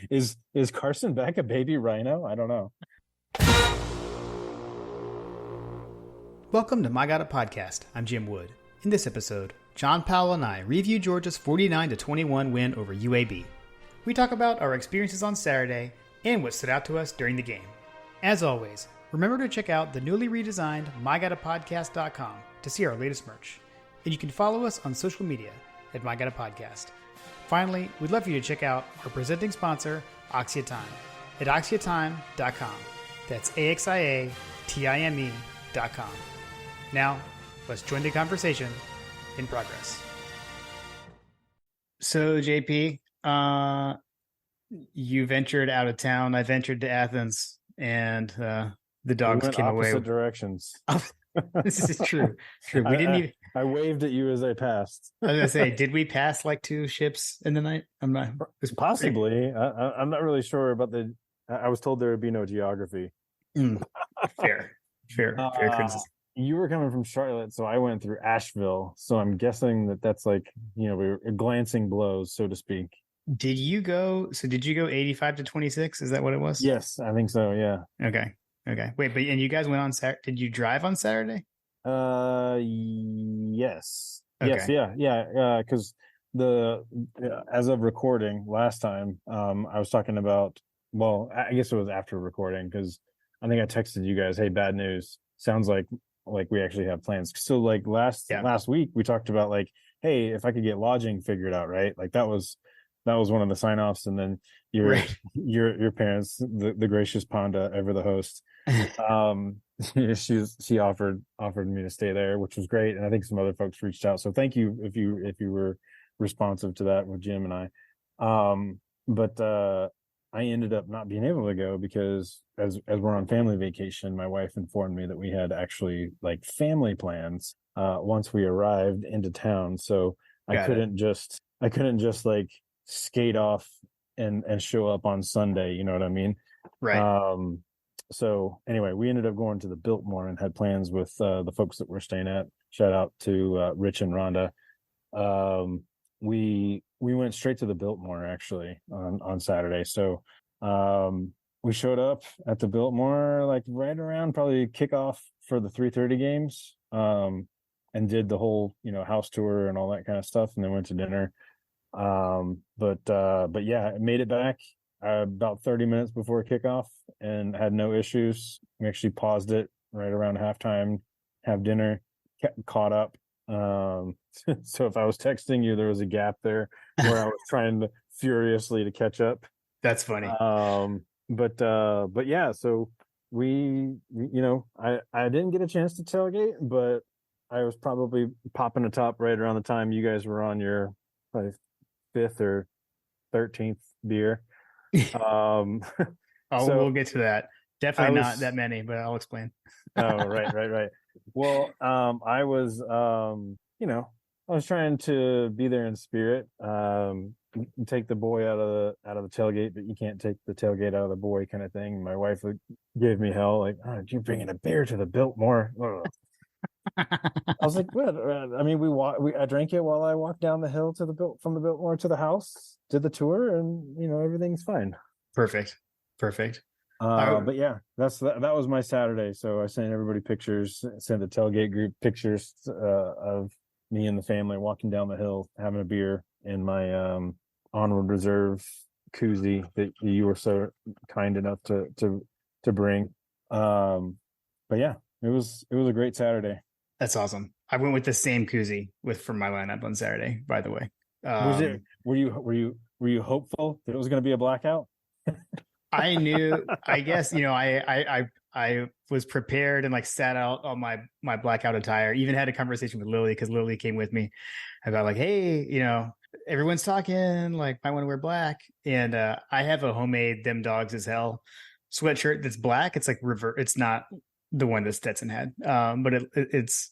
Is Carson Beck a baby rhino? I don't know. Welcome to My Got It Podcast. I'm Jim Wood. In this episode, John Powell and I review Georgia's 49-21 win over UAB. We talk about our experiences on Saturday and what stood out to us during the game. As always, remember to check out the newly redesigned MyGottaPodcast.com to see our latest merch. And you can follow us on social media at My Got It Podcast. Finally, we'd love for you to check out our presenting sponsor, Oxia Time, at oxiatime.com. That's AXIATIME.com. Now, let's join the conversation in progress. So, JP, you ventured out of town. I ventured to Athens, and the dogs came away. Opposite directions. This is true. True. We didn't even. I waved at you as I passed. I was gonna say, did we pass like two ships in the night? I'm not. Possibly. I'm not really sure about the. I was told there would be no geography. Fair criticism. You were coming from Charlotte, so I went through Asheville. So I'm guessing that's like, we were glancing blows, so to speak. Did you go 85-26? Is that what it was? Yes, I think so. Yeah. Okay. Wait, and you guys went on Saturday? Did you drive on Saturday? Yes. Okay. Yes. Yeah. Because as of recording last time, I was talking about. Well, I guess it was after recording because I think I texted you guys, "Hey, bad news. Sounds like we actually have plans." So like last week we talked about like, hey, if I could get lodging figured out, right? Like that was one of the sign-offs, and then your parents, the gracious Ponda, ever the host, she offered me to stay there, which was great, and I think some other folks reached out. So thank you if you were responsive to that with Jim and I. But I ended up not being able to go because as we're on family vacation, my wife informed me that we had actually like family plans once we arrived into town. So I couldn't just like skate off and show up on Sunday. You know what I mean? Right. So anyway, we ended up going to the Biltmore and had plans with the folks that we're staying at. Shout out to Rich and Rhonda. We went straight to the Biltmore actually on Saturday. So we showed up at the Biltmore like right around probably kickoff for the 3:30 games, and did the whole house tour and all that kind of stuff, and then went to dinner. But yeah, I made it back about 30 minutes before kickoff and had no issues. We actually paused it right around halftime, have dinner, caught up. So if I was texting you, there was a gap there where I was trying to furiously to catch up. That's funny. But yeah, so we I didn't get a chance to tailgate, but I was probably popping a top right around the time you guys were on your probably 5th or 13th beer. We'll get to that. Definitely not that many, but I'll explain. Oh, right. Well, I was, I was trying to be there in spirit. Take the boy out of the tailgate, but you can't take the tailgate out of the boy, kind of thing. My wife gave me hell, like, "Oh, you're bringing a beer to the Biltmore." I was like, "What?" I mean, I drank it while I walked down the hill from the Biltmore to the house, did the tour, and everything's fine. Perfect. But yeah, that was my Saturday. So I sent everybody pictures, sent the tailgate group pictures of me and the family walking down the hill, having a beer in my Onward Reserve koozie that you were so kind enough to bring. But yeah, it was a great Saturday. That's awesome. I went with the same koozie from my lineup on Saturday, by the way. Were you hopeful that it was going to be a blackout? I knew, I guess, I was prepared and like sat out on my blackout attire. Even had a conversation with Lily because Lily came with me about like, hey, everyone's talking like I want to wear black. And I have a homemade Them Dogs As Hell sweatshirt that's black. It's like it's not the one that Stetson had, but it's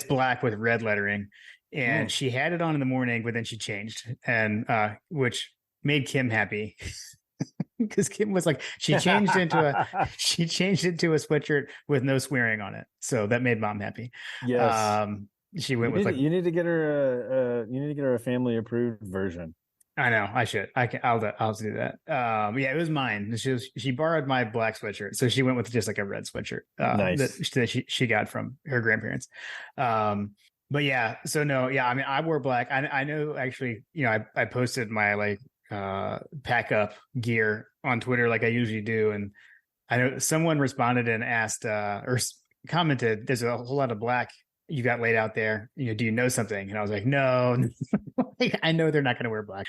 black with red lettering. And she had it on in the morning, but then she changed, and which made Kim happy. Because Kim was like, she changed into a sweatshirt with no swearing on it, so that made Mom happy. Yes, she went with you need to get her a family approved version. I know I should. I'll do that. Yeah, it was mine. She borrowed my black sweatshirt, so she went with just like a red sweatshirt Nice. that she got from her grandparents. But yeah, so no, yeah. I mean, I wore black. I know actually. I posted my like pack up gear on Twitter like I usually do, and I know someone responded and asked commented, "There's a whole lot of black you got laid out there. Do you know something?" And I was like, "No, like, I know they're not going to wear black."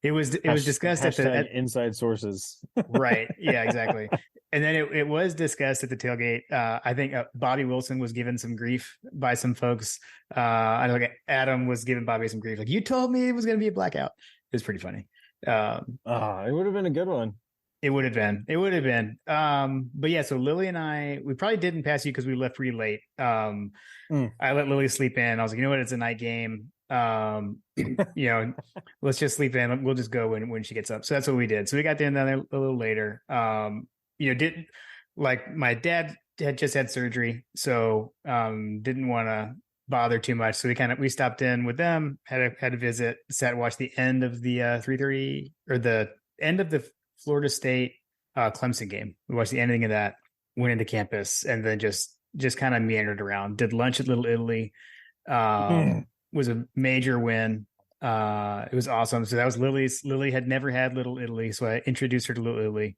It was discussed Hashtag inside sources. right, yeah, exactly. And then it was discussed at the tailgate. I think Bobby Wilson was given some grief by some folks. I know like Adam was giving Bobby some grief, like you told me it was going to be a blackout. It was pretty funny. It would have been a good one. It would have been. It would have been. But yeah, so Lily and we probably didn't pass you because we left pretty late. I let Lily sleep in. I was like, you know what? It's a night game. Let's just sleep in. We'll just go when she gets up. So that's what we did. So we got there a little later. Didn't like my dad had just had surgery, so didn't want to bother too much. So we stopped in with them, had a visit, sat, watched the end of the 3:30 or the end of the Florida State Clemson game. We watched the ending of that, went into campus, and then just kind of meandered around. Did lunch at Little Italy. Was a major win. It was awesome. So that was Lily's. Lily had never had Little Italy, so I introduced her to Little Italy.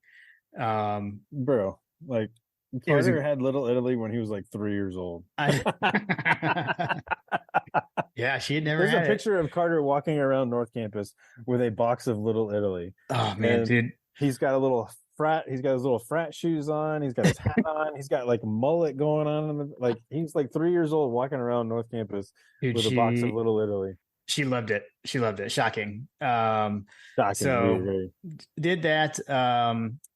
Bro, like Carter had Little Italy when he was like 3 years old. Yeah, she had never There's had a picture of Carter walking around North Campus with a box of Little Italy. Oh man, dude. He's got his little frat shoes on, he's got his hat on, he's got like a mullet going on, like he's like 3 years old walking around North Campus with a box of Little Italy. She loved it. Shocking. Shocking. So really. Did that.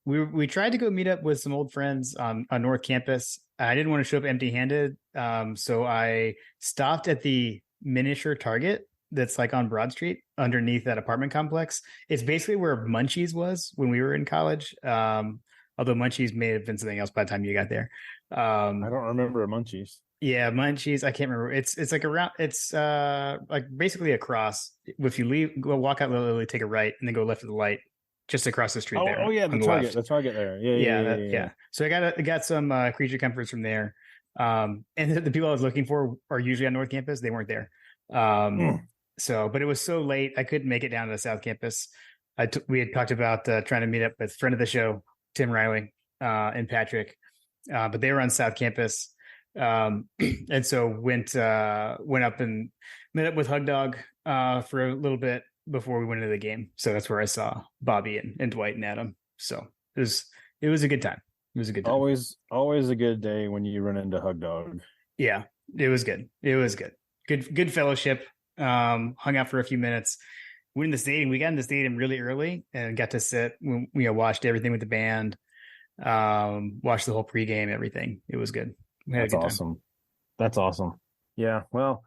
We tried to go meet up with some old friends on North Campus. I didn't want to show up empty handed. So I stopped at the miniature Target that's like on Broad Street underneath that apartment complex. It's basically where Munchies was when we were in college. Although Munchies may have been something else by the time you got there. I don't remember Munchies. Yeah, Munchies. I can't remember. It's like around. It's like basically across. If you walk out Lily, take a right, and then go left of the light, just across the street. Oh yeah, the Target there. Yeah. So I got some creature comforts from there. And the people I was looking for are usually on North Campus. They weren't there. So, but it was so late, I couldn't make it down to the South Campus. We had talked about trying to meet up with friend of the show, Tim Riley, and Patrick, but they were on South Campus. And so went up and met up with Hug Dog for a little bit before we went into the game. So that's where I saw Bobby and Dwight and Adam. So it was a good time. It was a good time. Always a good day when you run into Hug Dog. Yeah, it was good. Good fellowship. Hung out for a few minutes. We got in the stadium really early and got to sit. We watched everything with the band. Watched the whole pregame, everything. It was good. That's awesome. That's awesome. Yeah. Well,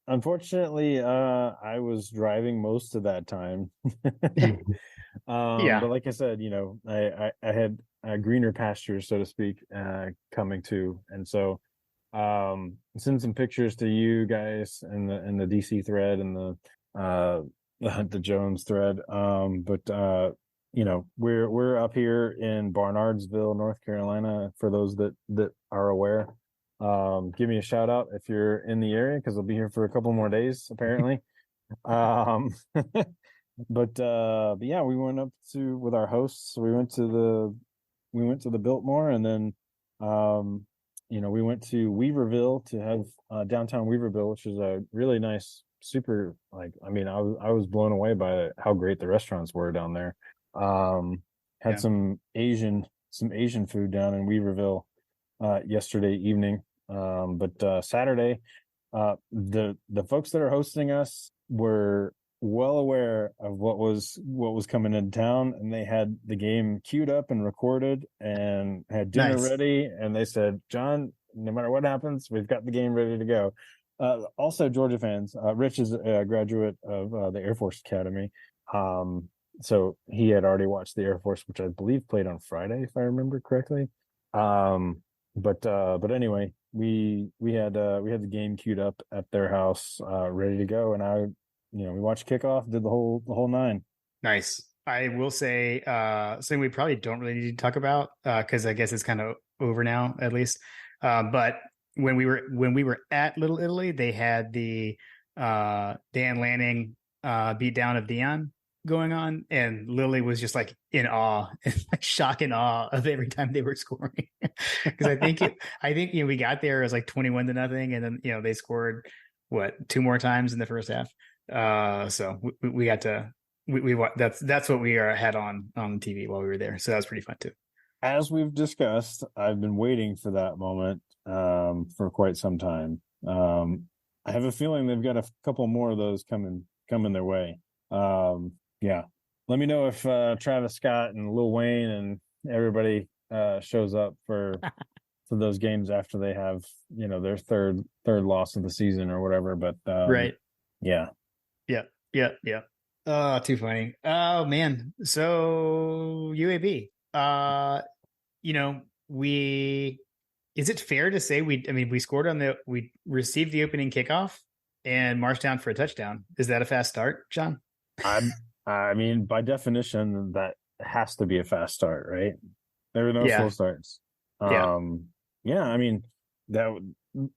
unfortunately, I was driving most of that time. But like I said, I had greener pastures, so to speak, coming to, and so send some pictures to you guys and the DC thread and the Jones thread. We're up here in Barnardsville, North Carolina, for those that are aware. Give me a shout out if you're in the area, because I'll be here for a couple more days apparently. But yeah, we went up with our hosts. We went to the Biltmore, and then we went to Weaverville to have downtown Weaverville, which is a really nice, super, I was blown away by how great the restaurants were down there. Had some Asian food down in Weaverville yesterday evening. But Saturday, the folks that are hosting us were well aware of what was coming into town, and they had the game queued up and recorded and had dinner ready, and they said, John, no matter what happens, we've got the game ready to go. Also Georgia fans, Rich is a graduate of the Air Force Academy, so he had already watched the Air Force, which I believe played on Friday, if I remember correctly. But anyway, we had the game queued up at their house, ready to go, and we watched kickoff, did the whole nine. Nice. I will say something we probably don't really need to talk about because I guess it's kind of over now at least. But when we were at Little Italy, they had the Dan Lanning beat down of Dion going on, and Lily was just like in awe, shock and awe of every time they were scoring. Because I think we got there, it was like 21-0, and then they scored what, two more times in the first half. So we got to that's what we had on TV while we were there. So that was pretty fun too. As we've discussed, I've been waiting for that moment for quite some time. I have a feeling they've got a couple more of those coming their way. Yeah, let me know if Travis Scott and Lil Wayne and everybody shows up for those games after they have their third loss of the season or whatever. But Right. yeah, Yeah. Oh, too funny. Oh man. So UAB. We is it fair to say we scored we received the opening kickoff and marched down for a touchdown. Is that a fast start, John? I mean, by definition, that has to be a fast start, right? There are no slow starts. Yeah. Yeah, I mean, that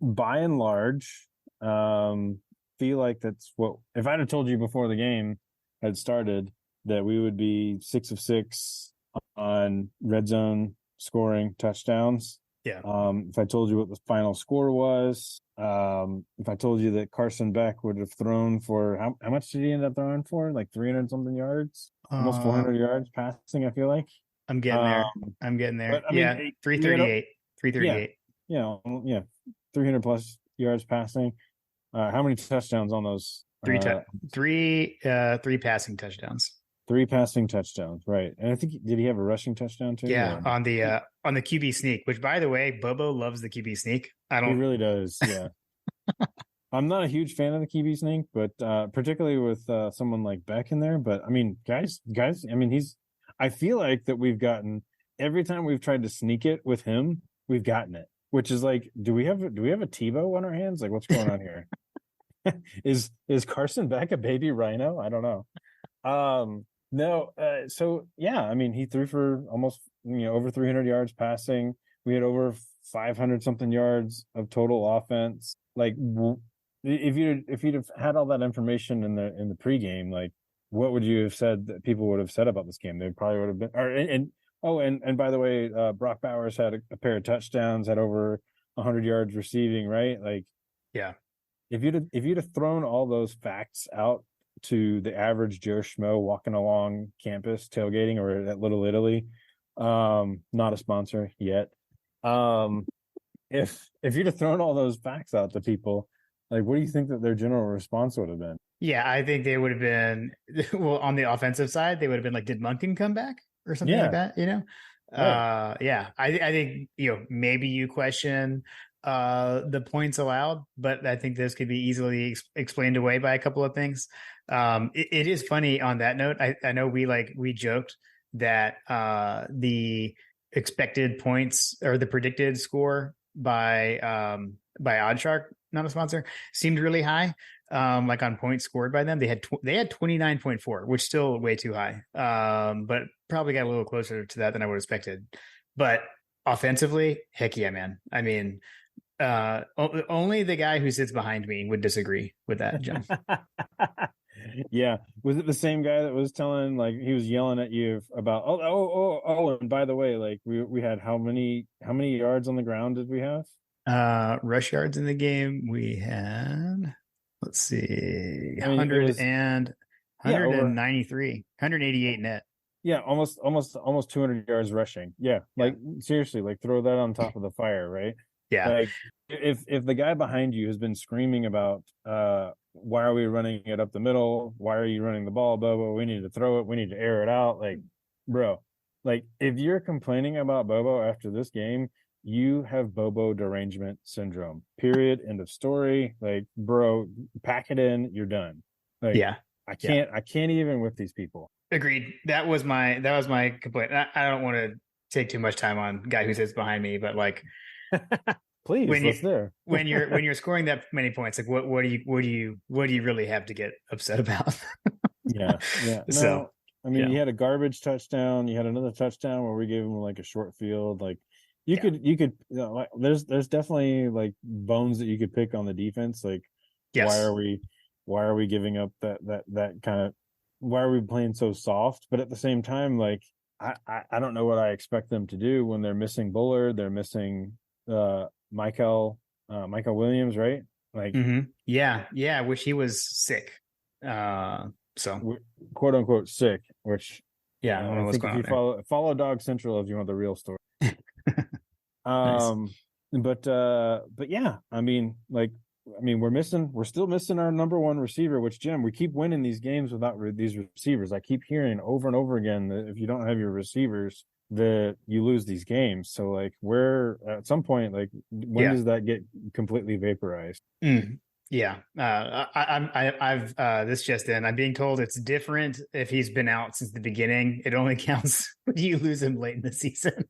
by and large, feel like that's what, if I'd have told you before the game had started that we would be 6 of 6 on red zone scoring touchdowns. Yeah. If I told you what the final score was, if I told you that Carson Beck would have thrown for how much did he end up throwing for? Like 300 something yards, almost 400 yards passing. I feel like I'm getting there. I'm getting there. But I mean, 338, 338. Yeah, 300 plus yards passing. How many touchdowns on those? Three passing touchdowns. 3 passing touchdowns, right? And I think did he have a rushing touchdown too? Yeah, on the QB sneak, which by the way, Bobo loves the QB sneak. He really does. Yeah. I'm not a huge fan of the QB sneak, but particularly with someone like Beck in there. But I mean, guys, I mean, I feel like that we've gotten every time we've tried to sneak it with him, we've gotten it. Which is like, do we have a Tebow on our hands? Like, what's going on here? Is Carson Beck a baby rhino? I don't know. No. So yeah, I mean, he threw for almost over 300 yards passing. We had over 500 something yards of total offense. Like, if you'd have had all that information in the pregame, like, what would you have said that people would have said about this game? They probably would have been. And by the way, Brock Bowers had a pair of touchdowns, had over 100 yards receiving, right? Like, yeah. If you'd have thrown all those facts out to the average Joe Schmo walking along campus tailgating or at Little Italy, not a sponsor yet. If you'd have thrown all those facts out to people, like, what do you think that their general response would have been? Yeah, I think they would have been on the offensive side. They would have been like, "Did Monken come back?" or something like that. Right. Yeah. I think maybe you question the points allowed, but I think this could be easily explained away by a couple of things. It is funny on that note. I know we joked that the expected points or the predicted score by Oddshark, not a sponsor, seemed really high. Like on points scored by them, they had 29.4, which still way too high. But probably got a little closer to that than I would have expected. But offensively, heck yeah, man. I mean, only the guy who sits behind me would disagree with that, John. Yeah. Was it the same guy that was telling, like, he was yelling at you about, and by the way, like, we had how many yards on the ground did we have? Rush yards in the game, we had, let's see, 193, 188 net. Yeah, almost 200 yards rushing. Yeah, like seriously, like throw that on top of the fire, right? Yeah. Like if the guy behind you has been screaming about why are we running it up the middle? Why are you running the ball, Bobo? We need to throw it. We need to air it out. Like, bro, like if you're complaining about Bobo after this game, you have Bobo derangement syndrome. Period. End of story. Like, bro, pack it in. You're done. Like, yeah. I can't even with these people. Agreed. That was my complaint. I don't want to take too much time on guy who sits behind me, but like Please, when you let's there. when you're scoring that many points, like what do you really have to get upset about? Yeah, yeah. So No, I mean, yeah, you had a garbage touchdown. You had another touchdown where we gave him like a short field. Like yeah, you could, like, there's definitely like bones that you could pick on the defense. Like, why yes, are we, why are we giving up that kind of, why are we playing so soft? But at the same time, like, I don't know what I expect them to do when they're missing Bullard, they're missing Michael Michael Williams, right? Like, yeah, yeah. I wish he was sick. So quote unquote sick, which yeah, I don't know I what's think if going you on follow Dog Central if you want the real story. there. Nice. Um, but yeah, we're still missing our number one receiver, which Jim, we keep winning these games without these receivers. I keep hearing over and over again that if you don't have your receivers, that you lose these games. So like, where at some point, like, when Yeah. does that get completely vaporized? Mm. Yeah. I've this just in. I'm being told it's different if he's been out since the beginning. It only counts when you lose him late in the season.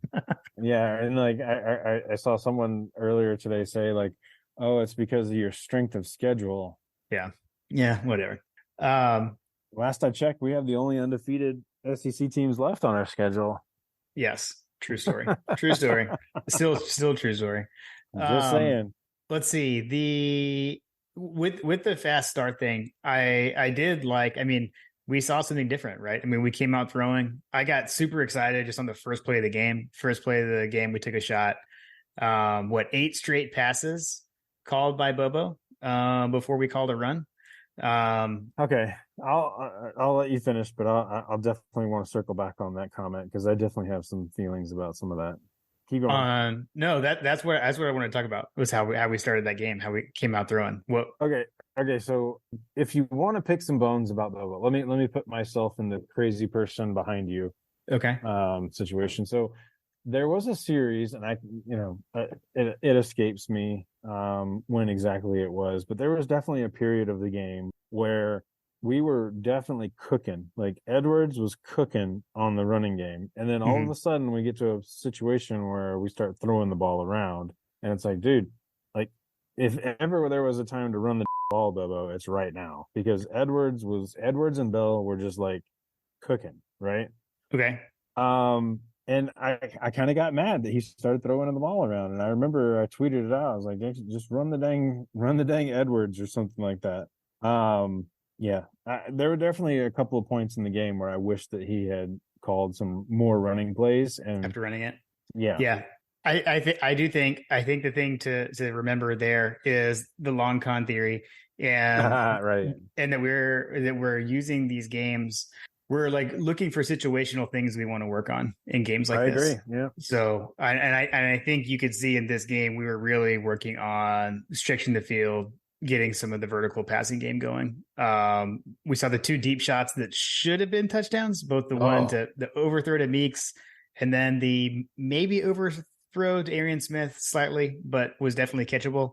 Yeah, and like I saw someone earlier today say like, oh, it's because of your strength of schedule. Yeah. Yeah. Whatever. Um, Last I checked, we have the only undefeated SEC teams left on our schedule. yes. True story. True story. Still true story. Just Um, saying. let's see. With the fast start thing, I did like, I mean, we saw something different, right? I mean, we came out throwing. I got super excited just on the first play of the game. First play of the game, we took a shot. 8 straight passes called by Bobo before we called a run. Okay, I'll let you finish, but I'll definitely want to circle back on that comment because I definitely have some feelings about some of that. Keep going. No, that's what I want to talk about was how we started that game, how we came out throwing. What? Okay, okay. So if you want to pick some bones about Bobo, let me put myself in the crazy person behind you Okay. situation. So there was a series, and it escapes me when exactly it was, but there was definitely a period of the game where we were definitely cooking. Like Edwards was cooking on the running game, and then all of Mhm. a sudden we get to a situation where we start throwing the ball around, and it's like, dude, like if ever there was a time to run the ball, Bobo, it's right now because Edwards and Bell were just like cooking, right? Okay. And I kind of got mad that he started throwing the ball around. And I remember I tweeted it out. I was like, just run the dang Edwards or something like that. Yeah, there were definitely a couple of points in the game where I wish that he had called some more running plays. And After running it. yeah, Yeah. I think the thing to remember there is the long con theory and right. and that we're using these games. We're like looking for situational things we want to work on in games like I agree. this. Yeah. So I think you could see in this game we were really working on stretching the field, getting some of the vertical passing game going. We saw the 2 deep shots that should have been touchdowns, both the one Oh, to the overthrow to Meeks and then the maybe overthrow to Arian Smith slightly, but was definitely catchable.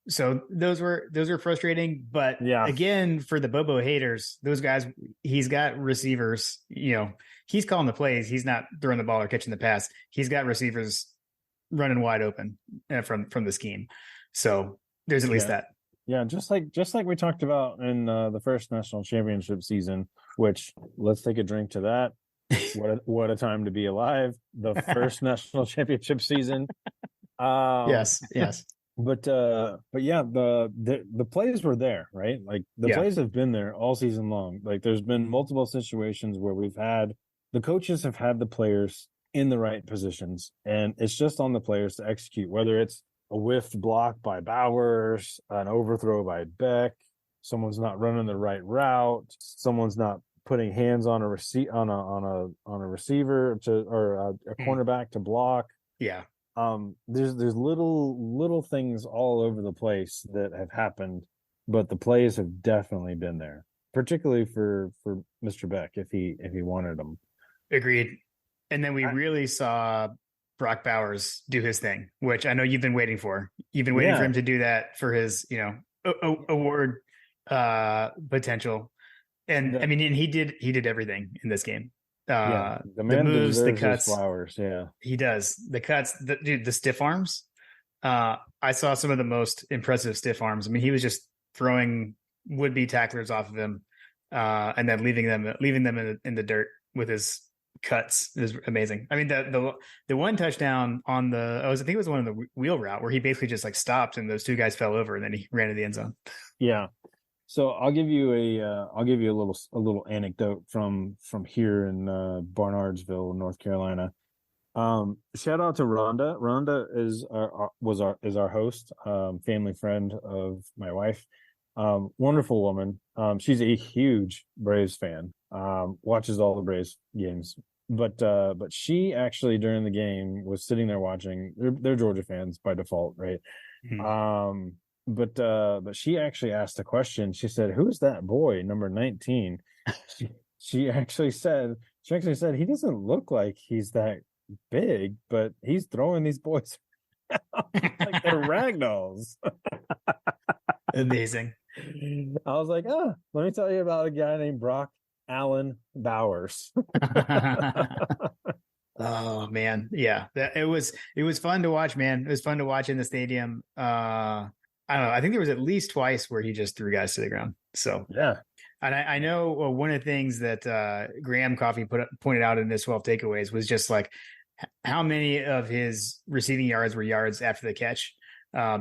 So those were frustrating, but yeah. again, for the Bobo haters, those guys, he's got receivers, he's calling the plays. He's not throwing the ball or catching the pass. He's got receivers running wide open from the scheme. So there's at least Yeah. that. Yeah, just like we talked about in the first national championship season, which let's take a drink to that. What a time to be alive. The first national championship season. Yes. Yes. But yeah, the plays were there, right? Like the Yeah. plays have been there all season long. Like there's been multiple situations where the coaches have had the players in the right positions, and it's just on the players to execute, whether it's a whiffed block by Bowers, an overthrow by Beck, someone's not running the right route, someone's not putting hands on a receiver or a cornerback to block. Yeah. There's little things all over the place that have happened, but the plays have definitely been there, particularly for Mr. Beck if he wanted them. Agreed. And then we really saw Brock Bowers do his thing, which I know you've been waiting for. You've been waiting for Yeah, him to do that for his, award potential. And I the mean, and he did everything in this game. yeah, the The man moves, the deserves his cuts, flowers. Yeah, he does. The cuts, the stiff arms. I saw some of the most impressive stiff arms. I mean, he was just throwing would-be tacklers off of him, and then leaving them in the dirt with his cuts. It was amazing. I mean, the one touchdown on I think it was one of the wheel route where he basically just like stopped and those two guys fell over and then he ran to the end zone. Yeah. So I'll give you a little anecdote from here in Barnardsville, North Carolina. Shout out to Rhonda. Rhonda is our host, family friend of my wife. Wonderful woman. She's a huge Braves fan. Watches all the Braves games. But she actually during the game was sitting there watching. They're Georgia fans by default, right? Mm-hmm. But she actually asked a question. She said, "Who's that boy, number 19?" She actually said he doesn't look like he's that big, but he's throwing these boys like they're ragdolls. Amazing. I was like, let me tell you about a guy named Brock Allen Bowers. Oh man, yeah, it was fun to watch, man. It was fun to watch in the stadium. I don't know. I think there was at least twice where he just threw guys to the ground. So yeah. And I know one of the things that Graham Coffey pointed out in his 12 takeaways was just like how many of his receiving yards were yards after the catch.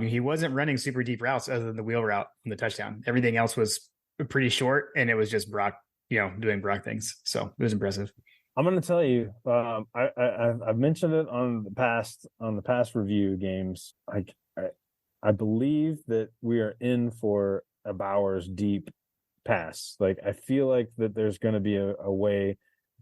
He wasn't running super deep routes other than the wheel route on the touchdown. Everything else was pretty short, and it was just Brock, doing Brock things. So it was impressive. I'm going to tell you, I've mentioned it on the past review games. I believe that we are in for a Bowers deep pass. Like I feel like that there's going to be a way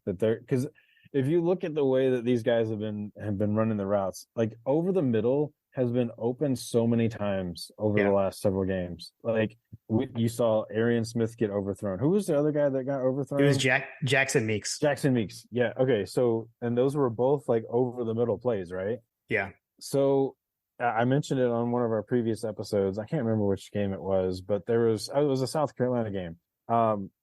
that because if you look at the way that these guys have been running the routes, like over the middle has been open so many times over the last several games. Like you saw Arian Smith get overthrown. Who was the other guy that got overthrown? It was Jackson Meeks. Jackson Meeks. Yeah. Okay. So, and those were both like over the middle plays, right? Yeah. So I mentioned it on one of our previous episodes. I can't remember which game it was, but it was a South Carolina game.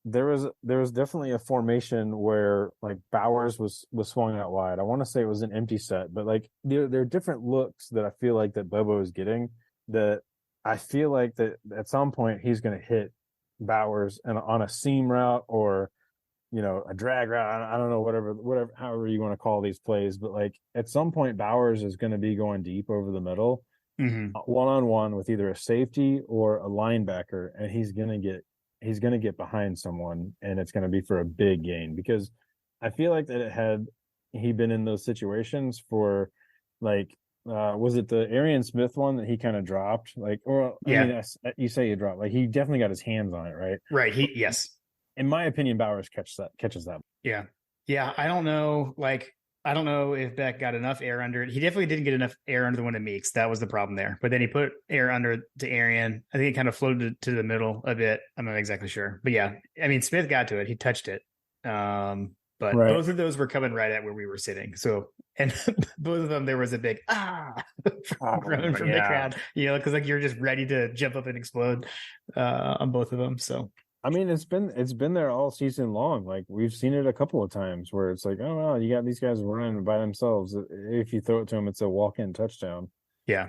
There was definitely a formation where like Bowers was swung out wide. I want to say it was an empty set, but like there are different looks that I feel like that Bobo is getting that I feel like that at some point he's going to hit Bowers on a seam route or a drag route. I don't know, whatever, however you want to call these plays, but like at some point Bowers is going to be going deep over the middle, one-on-one with either a safety or a linebacker, and he's going to get behind someone, and it's going to be for a big gain because I feel like that had he been in those situations for like, was it the Arian Smith one that he kind of dropped? Like, or I mean, you say he dropped, like he definitely got his hands on it, right? Right. Yes. In my opinion, Bowers catches that. Yeah. Yeah. I don't know if Beck got enough air under it. He definitely didn't get enough air under the one to Meeks. That was the problem there. But then he put air under to Arian. I think it kind of floated to the middle a bit. I'm not exactly sure. But yeah, I mean, Smith got to it. He touched it. But both of those were coming right at where we were sitting. So, and both of them, there was a big, from the crowd, because like you're just ready to jump up and explode on both of them. So. I mean, it's been there all season long. Like we've seen it a couple of times where it's like, oh well, you got these guys running by themselves. If you throw it to them, it's a walk-in touchdown. Yeah.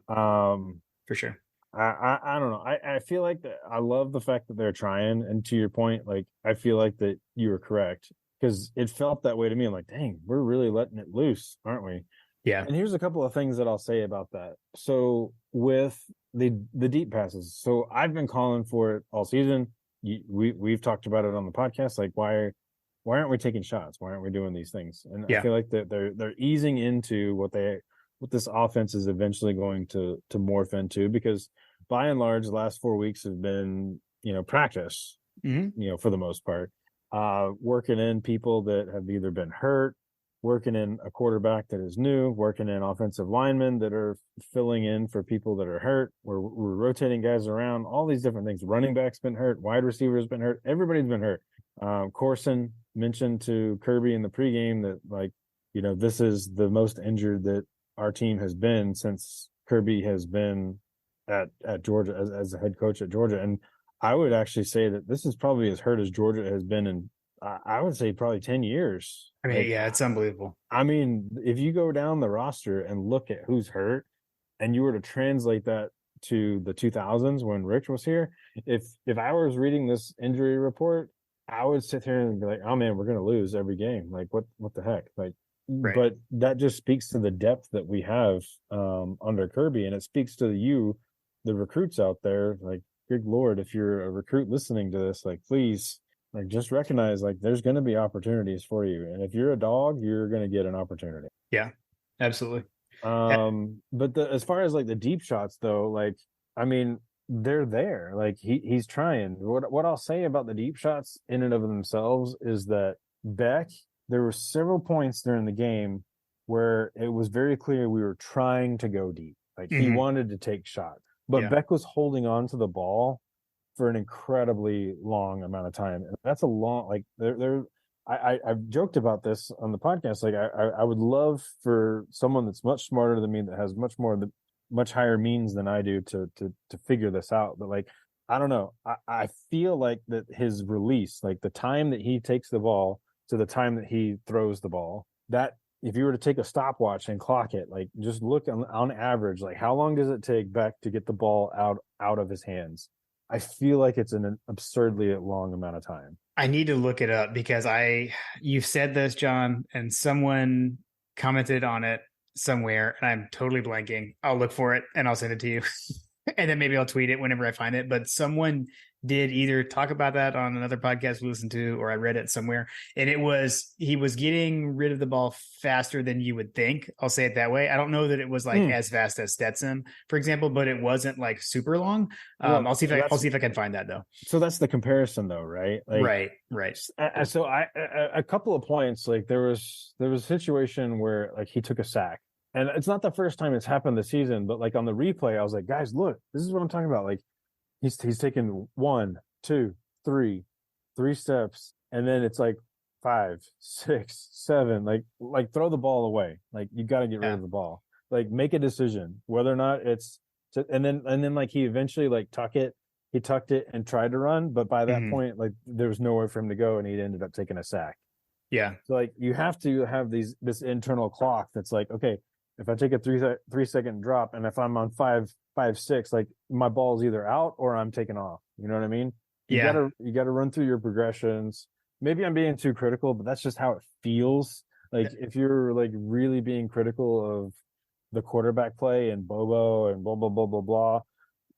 For sure. I don't know. I feel like that. I love the fact that they're trying. And to your point, like I feel like that you were correct because it felt that way to me. I'm like, dang, we're really letting it loose, aren't we? Yeah. And here's a couple of things that I'll say about that. So with the deep passes, so I've been calling for it all season. We've talked about it on the podcast. Like, why aren't we taking shots? Why aren't we doing these things? And I feel like that they're easing into what this offense is eventually going to morph into, because by and large, the last 4 weeks have been practice, for the most part, working in people that have either been hurt, working in a quarterback that is new, working in offensive linemen that are filling in for people that are hurt. We're rotating guys around, all these different things. Running back's been hurt, wide receiver's been hurt, everybody's been hurt. Corson mentioned to Kirby in the pregame that this is the most injured that our team has been since Kirby has been at Georgia as a head coach at Georgia. And I would actually say that this is probably as hurt as Georgia has been in, I would say, probably 10 years. I mean, it's unbelievable. I mean, if you go down the roster and look at who's hurt, and you were to translate that to the 2000s when Rich was here, if I was reading this injury report, I would sit here and be like, oh man, we're going to lose every game. Like what the heck? Like, Right. but that just speaks to the depth that we have under Kirby, and it speaks to you, the recruits out there. Like, good Lord, if you're a recruit listening to this, like, please, like, just recognize, like, there's going to be opportunities for you. And if you're a dog, you're going to get an opportunity. Yeah, absolutely. But as far as like the deep shots though, like, I mean, they're there. Like he's trying. What I'll say about the deep shots in and of themselves is that Beck, there were several points during the game where it was very clear we were trying to go deep. Like he wanted to take shots, but Beck was holding on to the ball for an incredibly long amount of time. And that's a long, like I've joked about this on the podcast. Like I would love for someone that's much smarter than me, that has much higher means than I do, to figure this out. But like, I don't know. I feel like that his release, like the time that he takes the ball to the time that he throws the ball, that if you were to take a stopwatch and clock it, like just look on average, like how long does it take Beck to get the ball out of his hands? I feel like it's an absurdly long amount of time. I need to look it up because you've said this, John, and someone commented on it somewhere, and I'm totally blanking. I'll look for it and I'll send it to you. And then maybe I'll tweet it whenever I find it. But someone did either talk about that on another podcast we listened to, or I read it somewhere. And he was getting rid of the ball faster than you would think. I'll say it that way. I don't know that it was like as fast as Stetson, for example, but it wasn't like super long. I'll see if I can find that though. So that's the comparison though, right? Like, right. So a couple of points, like there was a situation where like he took a sack. And it's not the first time it's happened this season, but like on the replay, I was like, guys, look, this is what I'm talking about. Like he's taken 1, 2, 3 steps, and then it's like 5, 6, 7. Like throw the ball away. Like you got to get rid of the ball. Like make a decision whether or not it's and then like he eventually like he tucked it and tried to run, but by that point, like there was nowhere for him to go, and he ended up taking a sack. Yeah. So like you have to have this internal clock that's like, okay, if I take a 3 second drop, and if I'm on 5, 6, like my ball's either out or I'm taking off. You know what I mean? You gotta run through your progressions. Maybe I'm being too critical, but that's just how it feels. Like if you're like really being critical of the quarterback play and Bobo and blah blah blah blah blah,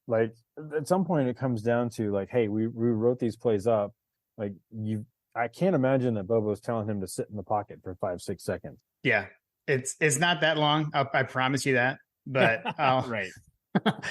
like at some point it comes down to like, hey, we wrote these plays up. Like I can't imagine that Bobo's telling him to sit in the pocket for 5, 6 seconds. Yeah. It's not that long. I promise you that, but right.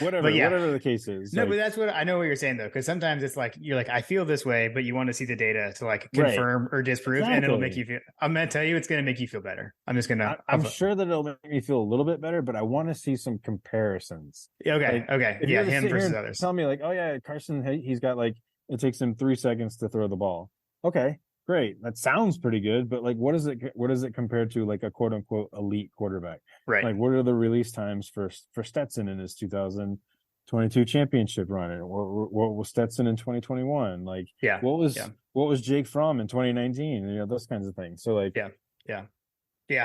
Whatever the case is. No, but that's what I know what you're saying though. Cause sometimes it's like, you're like, I feel this way, but you want to see the data to like confirm or disprove. Exactly. And it'll make you feel, I'm going to tell you, it's going to make you feel better. I'm just going to, I'm sure that it'll make me feel a little bit better, but I want to see some comparisons. Okay. Like, okay. Yeah. Him versus others. Tell me like, oh yeah, Carson, he's got like, it takes him 3 seconds to throw the ball. Okay. Great. That sounds pretty good, but like, what is it compared to like a quote unquote elite quarterback? Right. Like, what are the release times for Stetson in his 2022 championship run? And what was Stetson in 2021? Like, what was Jake Fromm in 2019? You know, those kinds of things. So like, yeah.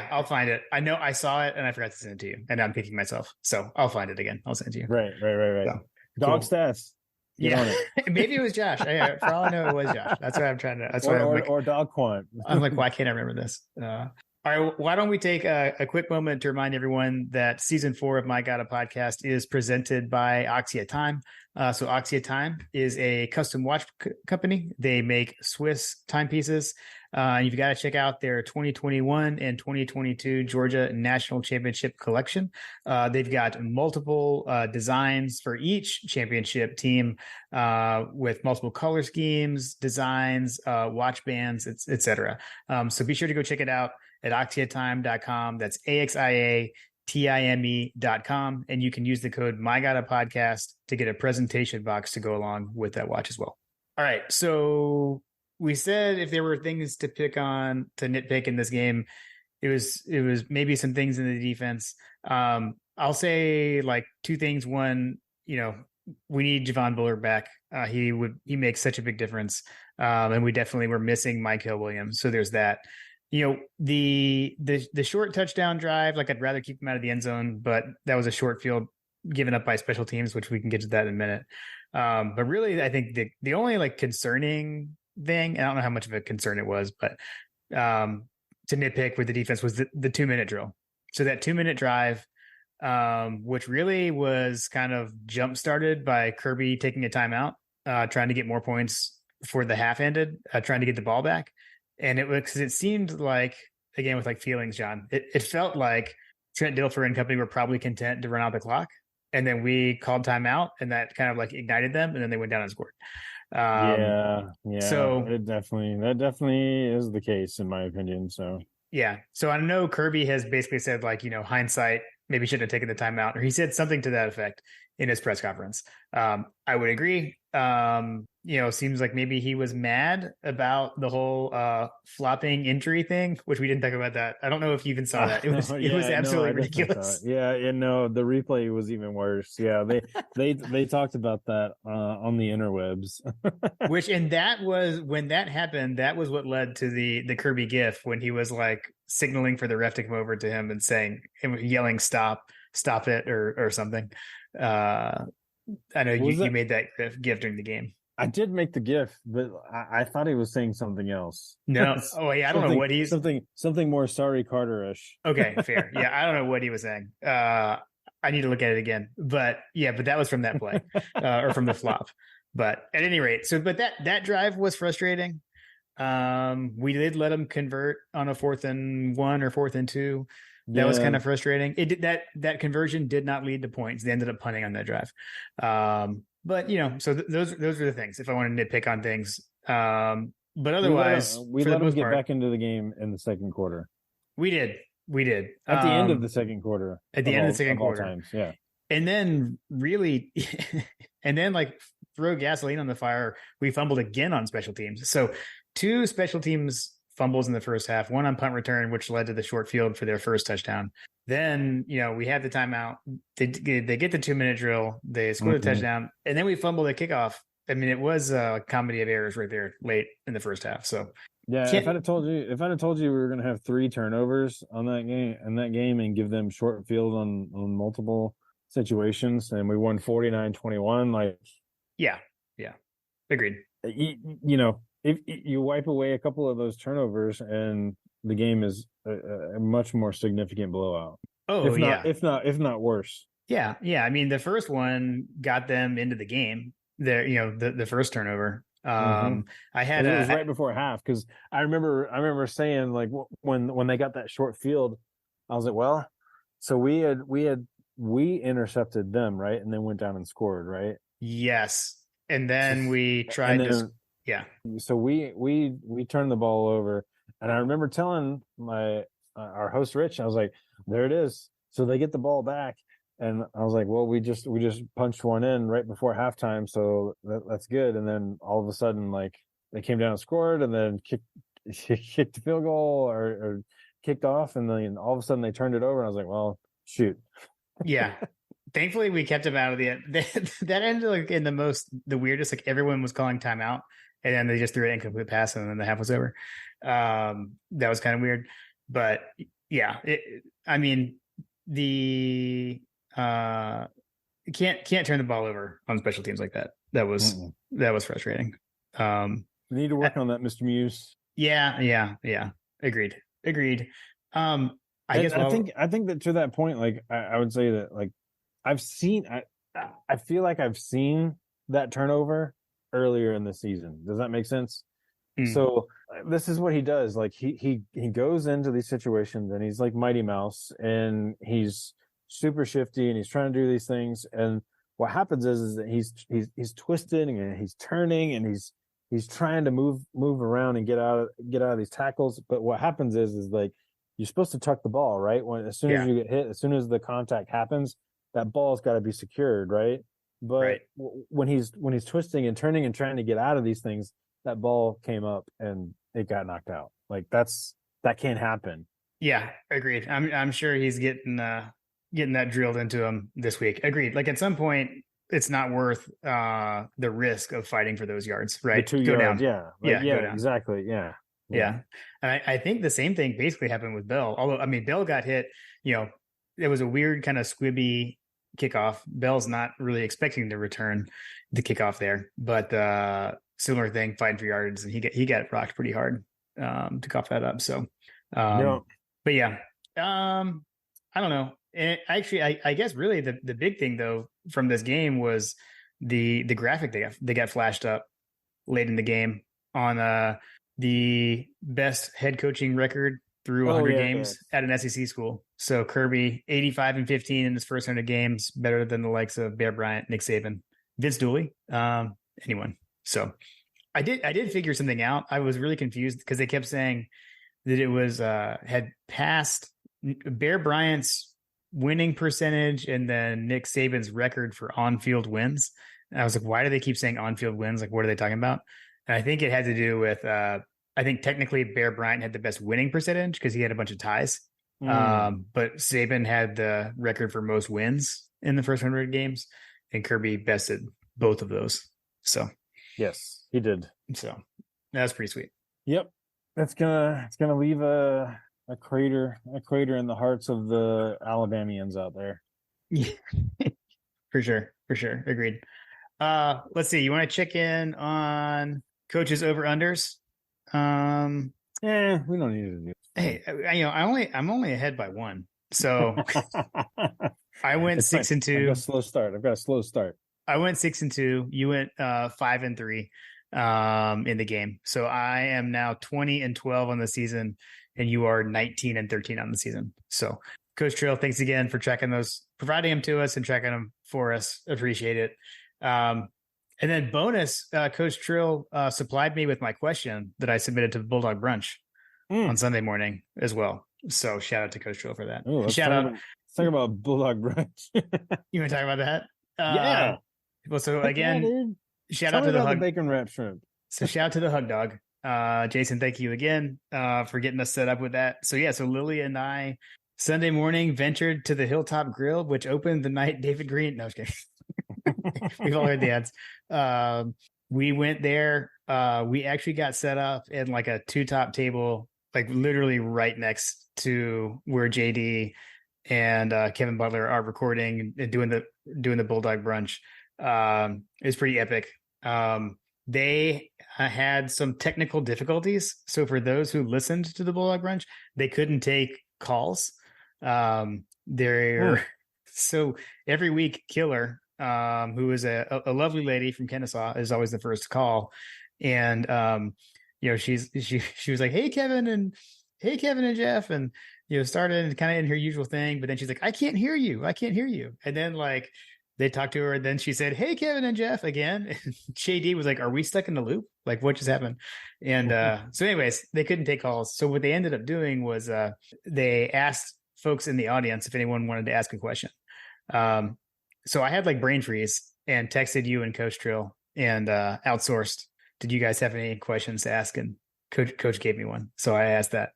I'll find it. I know I saw it and I forgot to send it to you, and I'm kicking myself. So I'll find it again. I'll send it to you. Right. So, dog stats. Maybe it was Josh. For all I know, it was Josh. That's why I'm trying to. That's why I'm like, or dog quant. I'm like, why can't I remember this? All right, why don't we take a quick moment to remind everyone that season 4 of My Gotta Podcast is presented by Oxia Time. So Oxia Time is a custom watch company. They make Swiss timepieces. You've got to check out their 2021 and 2022 Georgia National Championship collection. They've got multiple designs for each championship team with multiple color schemes, designs, watch bands, etc. So be sure to go check it out at oxiatime.com. That's AXIATIME.com. And you can use the code MyGottaPodcast to get a presentation box to go along with that watch as well. All right. So we said if there were things to nitpick in this game, it was maybe some things in the defense. I'll say like 2 things. One, we need Javon Bullard back. He makes such a big difference. And we definitely were missing Mike Hill Williams. So there's that. The short touchdown drive, like I'd rather keep them out of the end zone, but that was a short field given up by special teams, which we can get to that in a minute. But really, I think the only like concerning thing, and I don't know how much of a concern it was, but to nitpick with the defense was the 2-minute drill. So that 2-minute drive, which really was kind of jump started by Kirby taking a timeout, trying to get more points before the half ended, trying to get the ball back. And it seemed like, again, with like feelings, John, it felt like Trent Dilfer and company were probably content to run out the clock. And then we called timeout, and that kind of like ignited them. And then they went down and scored. Yeah. So That definitely is the case in my opinion. So yeah. So I know Kirby has basically said, like, hindsight, maybe shouldn't have taken the timeout, or he said something to that effect in his press conference. I would agree. Seems like maybe he was mad about the whole flopping injury thing, which we didn't talk about that. I don't know if you even saw that. It was absolutely ridiculous. Yeah, the replay was even worse. Yeah, they talked about that on the interwebs. And that was when that happened. That was what led to the Kirby gif when he was like signaling for the ref to come over to him and yelling, stop it, or something. I know you made that gif during the game. I did make the gif, but I thought he was saying something else. No. Oh yeah, I don't know what he's something more sorry Carter-ish. Okay, fair. Yeah, I don't know what he was saying. I need to look at it again. But yeah, but that was from that play or from the flop. But at any rate, but that drive was frustrating. We did let them convert on a 4th and 1 or 4th and 2. That was kind of frustrating. It did that conversion did not lead to points. They ended up punting on that drive. But so those are the things. If I want to nitpick on things, but otherwise, we let them get back into the game in the second quarter. We did at the end of the second quarter. At the end of the second quarter, times, yeah. And then really, and then like throw gasoline on the fire. We fumbled again on special teams. So 2 special teams fumbles in the first half, 1 on punt return, which led to the short field for their first touchdown. Then, we had the timeout. They get the 2-minute drill. They score the touchdown, and then we fumbled the kickoff. I mean, it was a comedy of errors right there late in the first half. So yeah, if I'd have told you we were going to have 3 turnovers on that game and give them short field on multiple situations, and we won 49-21, like yeah, agreed. If you wipe away a couple of those turnovers, and the game is a much more significant blowout. Oh, if not worse. Yeah. I mean, the first one got them into the game. There, the first turnover. It was right before half, because I remember saying, like, when they got that short field, I was like, well, so we intercepted them, right, and then went down and scored, right? Yes, and then we tried to. Yeah. So we turned the ball over, and I remember telling our host Rich, I was like, there it is. So they get the ball back, and I was like, well, we just punched one in right before halftime, so that's good. And then all of a sudden, like, they came down and scored, and then kicked the field goal or kicked off, and then all of a sudden they turned it over, and I was like, well, shoot. Yeah. Thankfully, we kept him out of the end. That ended like in the weirdest. Like, everyone was calling timeout, and then they just threw an incomplete pass, and then the half was over. That was kind of weird, but yeah, can't turn the ball over on special teams like that. That was frustrating. We need to work on that, Mr. Muse. Yeah. Agreed. I think that to that point, like, I would say that, like, I feel like I've seen that turnover earlier in the season. Does that make sense? So this is what he does. Like, he goes into these situations, and he's like Mighty Mouse, and he's super shifty, and he's trying to do these things. And what happens is that he's twisting, and he's turning, and he's trying to move around and get out of these tackles. But what happens is like, you're supposed to tuck the ball, right? As soon as you get hit, as soon as the contact happens, that ball's got to be secured, right? But when he's twisting and turning and trying to get out of these things, that ball came up and it got knocked out. Like, that can't happen. Yeah, agreed. I'm sure he's getting that drilled into him this week. Agreed. Like, at some point, it's not worth the risk of fighting for those yards, right? The 2 yards, down. Yeah, exactly. Yeah. Yeah. And I think the same thing basically happened with Bell. Although, I mean, Bell got hit, it was a weird kind of squibby kickoff. Bell's not really expecting to return the kickoff there, but similar thing, fighting for yards, and he got rocked pretty hard to cough that up. So, but yeah, I don't know. And actually, I guess really the big thing though from this game was the graphic they got flashed up late in the game on the best head coaching record through 100 games at an SEC school. So Kirby, 85-15 in his first 100 games, better than the likes of Bear Bryant, Nick Saban, Vince Dooley, anyone. So I did figure something out. I was really confused because they kept saying that it was had passed Bear Bryant's winning percentage and then Nick Saban's record for on-field wins. And I was like, why do they keep saying on-field wins? Like, what are they talking about? And I think it had to do with, I think technically Bear Bryant had the best winning percentage because he had a bunch of ties. But Saban had the record for most wins in the first 100 games, and Kirby bested both of those. So, yes, he did. So that was pretty sweet. Yep, it's gonna leave a crater in the hearts of the Alabamians out there. Yeah, for sure, agreed. Let's see. You want to check in on coaches over unders? We don't need to do it. Hey, I'm only ahead by one. So I went 6-2. I've got a slow start. I went 6-2. You went 5-3 in the game. So I am now 20-12 on the season, and you are 19-13 on the season. So Coach Trill, thanks again for tracking those, providing them to us and tracking them for us. Appreciate it. And then bonus, Coach Trill supplied me with my question that I submitted to Bulldog Brunch on Sunday morning as well. So shout out to Coach Trill for that. Ooh, shout out. Let's talk about Bulldog Brunch. You want to talk about that? Yeah. Well, so again, shout out to the bacon wrap shrimp. So shout out to the Hug Dog. Jason, thank you again for getting us set up with that. So yeah, so Lily and I Sunday morning ventured to the Hilltop Grill, which opened the night David Green. No, I was kidding. We've all heard the ads. We went there. We actually got set up in like a 2-top table, like literally right next to where JD and Kevin Butler are recording and doing the Bulldog Brunch. It was pretty epic. They had some technical difficulties. So for those who listened to the Bulldog Brunch, they couldn't take calls. So every week, Killer, who is a lovely lady from Kennesaw, is always the first to call. And, she was like, hey, Kevin and Jeff. And, started kind of in her usual thing, but then she's like, I can't hear you. And then like, they talked to her, and then she said, hey, Kevin and Jeff again. And JD was like, are we stuck in the loop? Like, what just happened? And so anyways, they couldn't take calls. So what they ended up doing was they asked folks in the audience if anyone wanted to ask a question. So I had like brain freeze and texted you and Coach Trill and outsourced. Did you guys have any questions to ask? And Coach gave me one. So I asked that,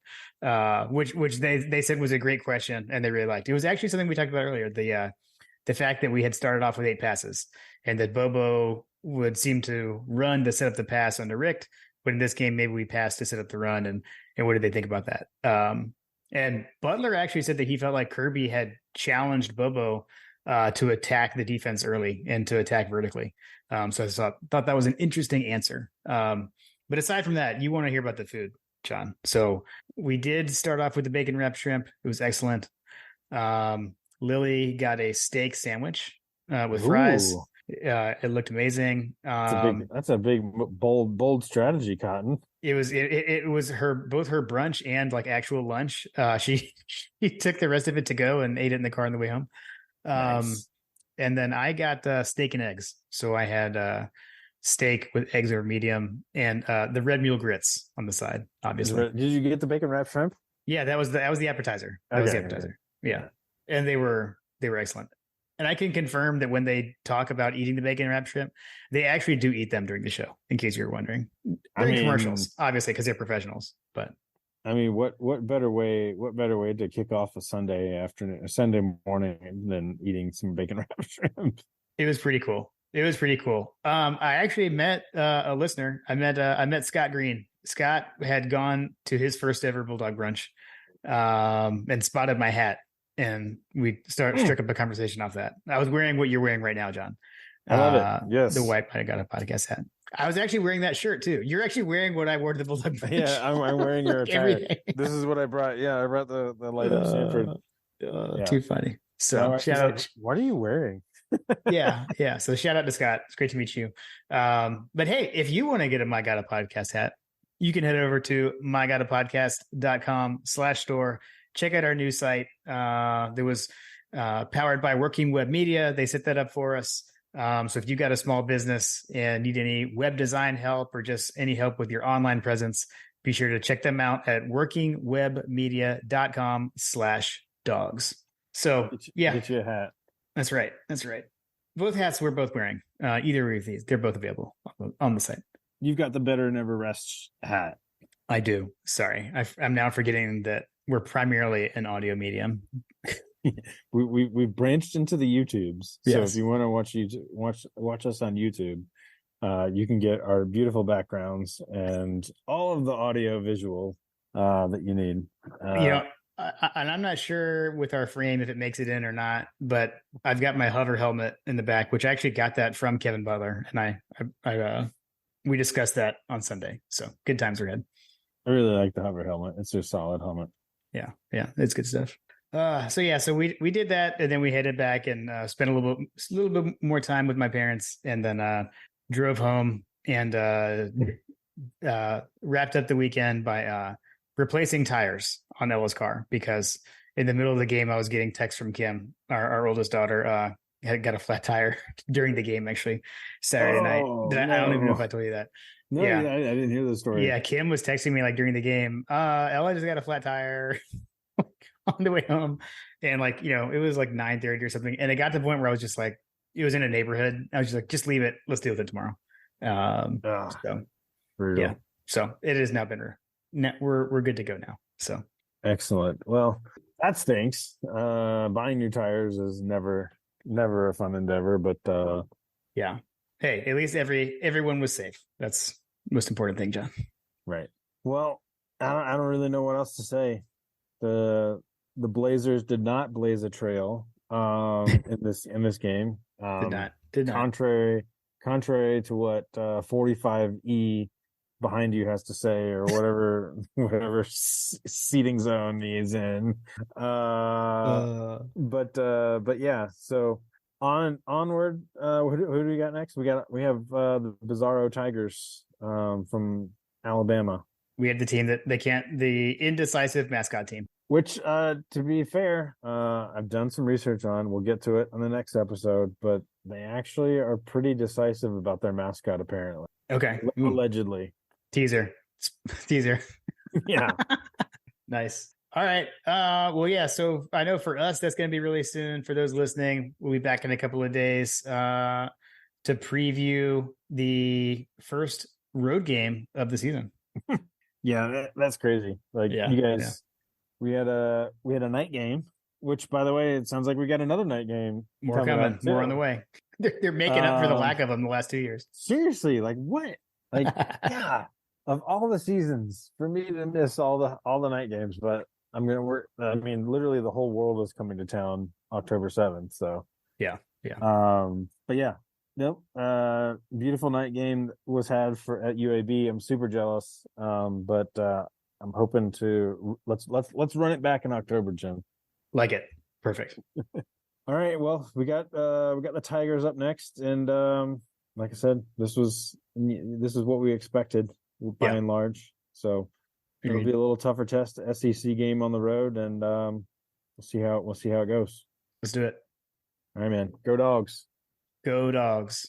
which they said was a great question, and they really liked. It was actually something we talked about earlier. The fact that we had started off with 8 passes and that Bobo would seem to run to set up the pass under Richt, but in this game, maybe we passed to set up the run. And what did they think about that? And Butler actually said that he felt like Kirby had challenged Bobo to attack the defense early and to attack vertically. So I thought that was an interesting answer. But aside from that, you want to hear about the food, John. So we did start off with the bacon wrapped shrimp. It was excellent. Lily got a steak sandwich with fries. It looked amazing. That's a big, bold strategy, Cotton. It was both her brunch and like actual lunch. She took the rest of it to go and ate it in the car on the way home. Nice. And then I got steak and eggs. So I had steak with eggs over medium and the red mule grits on the side. Obviously, did you get the bacon wrapped shrimp? Yeah, that was the appetizer. That was the appetizer. Yeah, and they were excellent. And I can confirm that when they talk about eating the bacon wrapped shrimp, they actually do eat them during the show. In case you're wondering, during commercials, obviously, because they're professionals. But I mean, what better way to kick off a Sunday morning than eating some bacon wrapped shrimp? It was pretty cool. I actually met a listener. I met Scott Green Scott had gone to his first ever Bulldog brunch, and spotted my hat, and we struck up a conversation off that. I was wearing what you're wearing right now, John. I love it. Yes. The white I got a podcast hat. I was actually wearing that shirt too. You're actually wearing what I wore to the Bulldog brunch. Yeah, I'm wearing your attire. This is what I brought. Yeah, I brought the light up Sanford. Too funny. So shout out. What are you wearing? yeah. So shout out to Scott. It's great to meet you. But hey, if you want to get a My God a Podcast hat, you can head over to mygodapodcast.com/store. Check out our new site. There was powered by Working Web Media. They set that up for us. So if you got a small business and need any web design help or just any help with your online presence, be sure to check them out at workingwebmedia.com/dogs. So get you a hat. That's right. Both hats we're both wearing. Either of these, they're both available on the site. You've got the Better Never Rests hat. I do. Sorry, I'm now forgetting that we're primarily an audio medium. we branched into the YouTubes. So yes. If you want to watch us on YouTube, you can get our beautiful backgrounds and all of the audio visual that you need. And I'm not sure with our frame if it makes it in or not, but I've got my hover helmet in the back, which I actually got that from Kevin Butler, and we discussed that on Sunday. So good times are ahead. I really like the hover helmet. It's a solid helmet. Yeah, it's good stuff. So we did that, and then we headed back and spent a little bit more time with my parents, and then drove home and wrapped up the weekend by replacing tires on Ella's car, because in the middle of the game I was getting texts from Kim, our oldest daughter, had got a flat tire during the game, actually Saturday night. I don't even know if I told you that. No, yeah. I didn't hear the story. Yeah, Kim was texting me like during the game. Ella just got a flat tire on the way home, and it was like 9:30 or something, and it got to the point where I was just like, it was in a neighborhood. I was just like, just leave it. Let's deal with it tomorrow. So it has now been. We're good to go now. So excellent. Well, that stinks. Buying new tires is never a fun endeavor, but yeah. Hey, at least everyone was safe. That's the most important thing, John. Right. Well, I don't really know what else to say. The Blazers did not blaze a trail in this game. Did not. Contrary to what 45E behind you has to say, or whatever seating zone he's in. But yeah. So onward. Who do we got next? We have the Bizarro Tigers from Alabama. We had the team the indecisive mascot team. Which, to be fair, I've done some research on. We'll get to it on the next episode, but they actually are pretty decisive about their mascot, apparently. Okay. Allegedly. Teaser. Yeah. Nice. All right. Well, yeah. So I know for us, that's going to be really soon. For those listening, we'll be back in a couple of days to preview the first road game of the season. Yeah, that's crazy. You guys, we had a night game, which, by the way, it sounds like we got another night game. More coming. More on the way. They're making up for the lack of them the last 2 years. Seriously, what? Yeah. Of all the seasons, for me to miss all the night games, but I'm gonna work. I mean, literally, the whole world is coming to town October 7th. So yeah. But yeah, nope. Beautiful night game was had at UAB. I'm super jealous. But I'm hoping to let's run it back in October, Jim. Like it. Perfect. All right. Well, we got the Tigers up next, and like I said, this is what we expected by and large. So it'll be a little tougher test, SEC game on the road, and we'll see how it goes. Let's do it. All right, man. Go Dogs. Go Dogs.